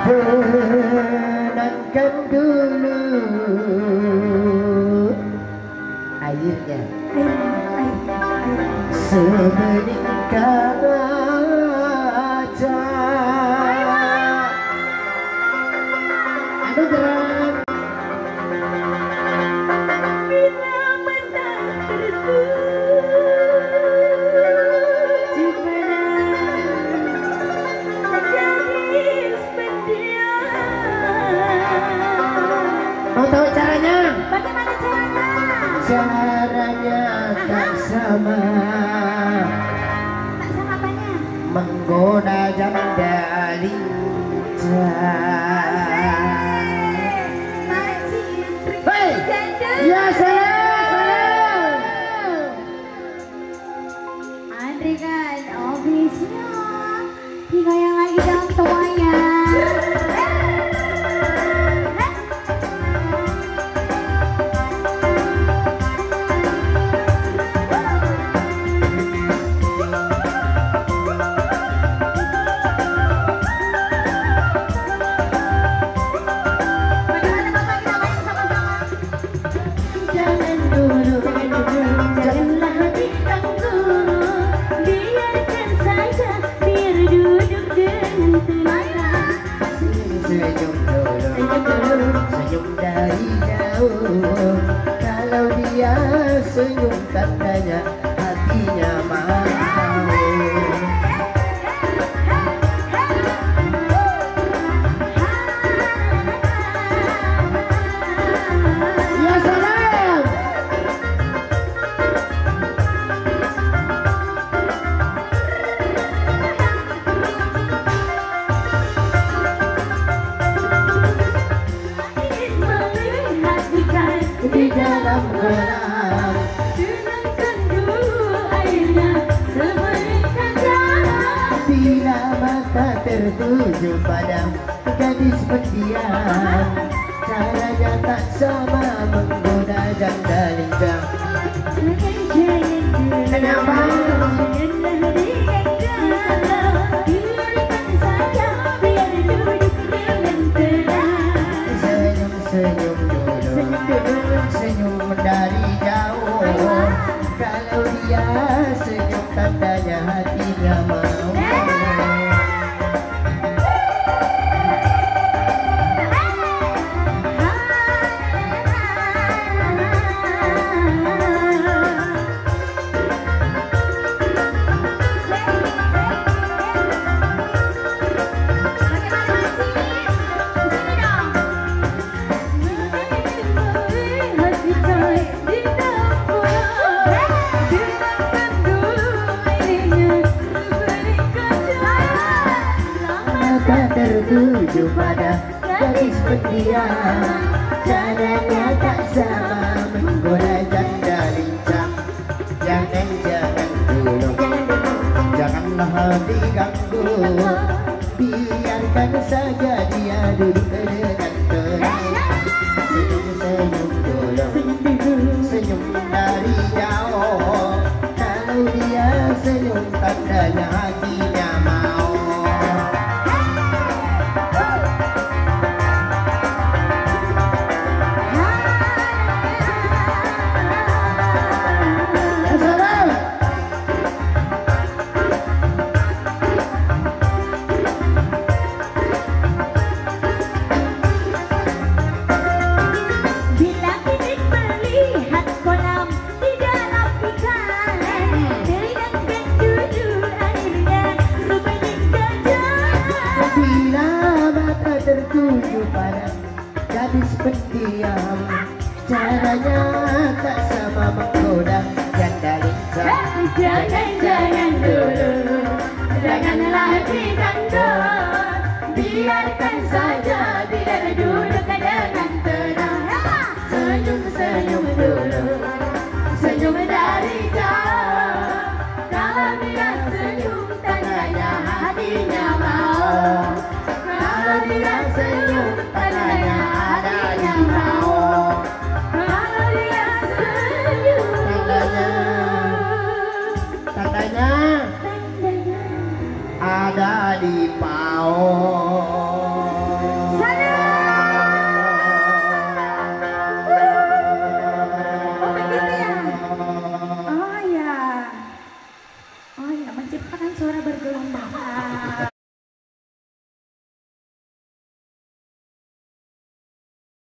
tenangkan dulu airnya sebening kaca anugerah bila mentah tertuju pada gadis pendiam. mau tahu caranya? Bagaimana caranya? Caranya tak sama. Tak sama apanya? Menggoda janda lincah. Hei, ya salam. Andre kan official. Tinggal yang lagi dong semuanya. Senyum dari jauh. Kalau dia senyum tandanya hatinya mau. Ya salam. Di dalam kolam Tenangkan dulu airnya sebening kaca. bila mata tertuju pada gadis pendiam, caranya tak sama menggoda janda lincah. Kenapa? Janganlah diganggu, biarkan saja biar duduk dengan tenang. Senyum dulu, senyum dari jauh. Kalau dia senyum tandanya hatinya mau. Tertuju pada gadis pendiam, caranya tak sama menggoda janda lincah. Jangan dulu, janganlah diganggu, biarkan saja dia duduk dengan tenang. Senyum dulu, senyum dari jauh. Kalau dia senyum tandanya hatinya mau. Tertuju pada gadis pendiam, caranya tak sama menggoda janda lincah. Jangan dulu, janganlah diganggu.